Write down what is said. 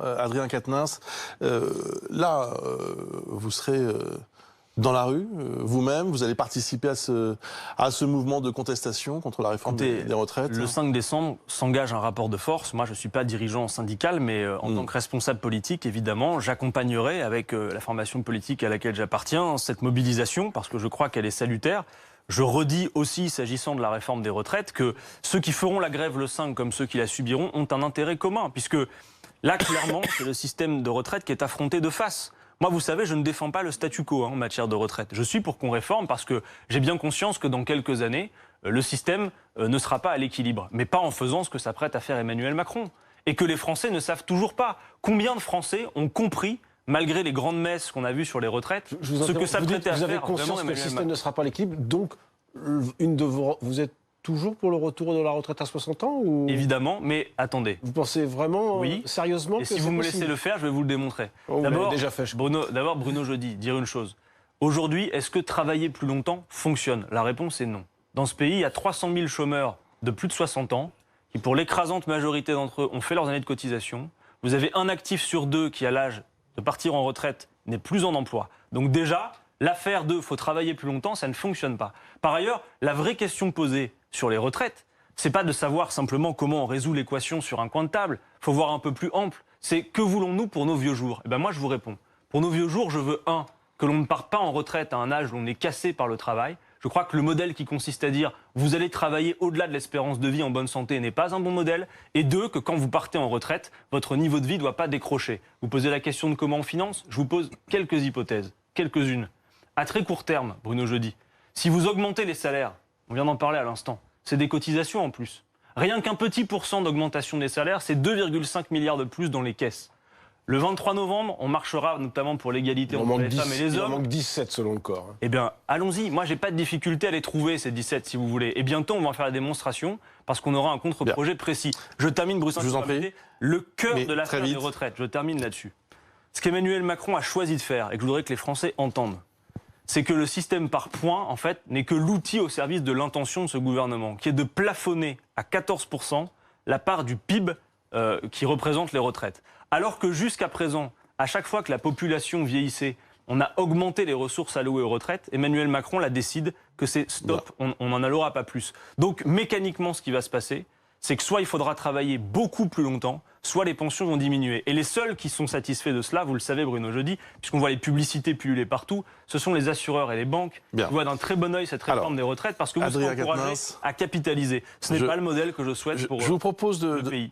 Adrien Quatennens, vous serez dans la rue, vous-même, vous allez participer à ce mouvement de contestation contre la réforme des retraites. Le 5 décembre s'engage un rapport de force. Moi, je ne suis pas dirigeant syndical, mais en tant que responsable politique, évidemment, j'accompagnerai avec la formation politique à laquelle j'appartiens cette mobilisation, parce que je crois qu'elle est salutaire. Je redis aussi, s'agissant de la réforme des retraites, que ceux qui feront la grève le 5 comme ceux qui la subiront ont un intérêt commun, puisque là, clairement, c'est le système de retraite qui est affronté de face. Moi, vous savez, je ne défends pas le statu quo en matière de retraite. Je suis pour qu'on réforme parce que j'ai bien conscience que dans quelques années, le système ne sera pas à l'équilibre. Mais pas en faisant ce que s'apprête à faire Emmanuel Macron. Et que les Français ne savent toujours pas. Combien de Français ont compris, malgré les grandes messes qu'on a vues sur les retraites, ce que s'apprêtait à faire. Vous avez conscience que le système ne sera pas à l'équilibre, donc vous êtes toujours pour le retour de la retraite à 60 ans ou... Évidemment, mais attendez. Vous pensez vraiment, sérieusement, que c'est possible ? Et si vous me laissez le faire, je vais vous le démontrer. D'abord, déjà fait. Bruno Jeudi, dire une chose. Aujourd'hui, est-ce que travailler plus longtemps fonctionne ? La réponse est non. Dans ce pays, il y a 300 000 chômeurs de plus de 60 ans qui, pour l'écrasante majorité d'entre eux, ont fait leurs années de cotisation. Vous avez un actif sur deux qui, à l'âge de partir en retraite, n'est plus en emploi. Donc déjà, l'affaire de « faut travailler plus longtemps », ça ne fonctionne pas. Par ailleurs, la vraie question posée sur les retraites, c'est pas de savoir simplement comment on résout l'équation sur un coin de table. Il faut voir un peu plus ample. C'est que voulons-nous pour nos vieux jours ? Et ben moi, je vous réponds. Pour nos vieux jours, je veux que l'on ne parte pas en retraite à un âge où on est cassé par le travail. Je crois que le modèle qui consiste à dire vous allez travailler au-delà de l'espérance de vie en bonne santé n'est pas un bon modèle. Et que quand vous partez en retraite, votre niveau de vie ne doit pas décrocher. Vous posez la question de comment on finance ? Je vous pose quelques hypothèses, quelques-unes. À très court terme, Bruno Jeudi, si vous augmentez les salaires, on vient d'en parler à l'instant, c'est des cotisations en plus. Rien qu'un petit % d'augmentation des salaires, c'est 2,5 milliards de plus dans les caisses. Le 23 novembre, on marchera notamment pour l'égalité entre les femmes et les hommes. Il en manque 17 selon le corps. Eh bien, allons-y. Moi, j'ai pas de difficulté à les trouver, ces 17, si vous voulez. Et bientôt, on va en faire la démonstration parce qu'on aura un contre-projet précis. Je termine, Bruce, je vous en prie. Le cœur de l'affaire des retraites. Je termine là-dessus. Ce qu'Emmanuel Macron a choisi de faire, et que je voudrais que les Français entendent, c'est que le système par points, en fait, n'est que l'outil au service de l'intention de ce gouvernement, qui est de plafonner à 14% la part du PIB qui représente les retraites. Alors que jusqu'à présent, à chaque fois que la population vieillissait, on a augmenté les ressources allouées aux retraites, Emmanuel Macron la décide que c'est stop, on n'en allouera pas plus. Donc mécaniquement, ce qui va se passer, c'est que soit il faudra travailler beaucoup plus longtemps, soit les pensions vont diminuer. Et les seuls qui sont satisfaits de cela, vous le savez Bruno Jeudi, puisqu'on voit les publicités pulluler partout, ce sont les assureurs et les banques qui voient d'un très bon œil cette réforme des retraites parce que vous serez encouragés à capitaliser. Ce n'est pas le modèle que je souhaite pour je vous propose le pays.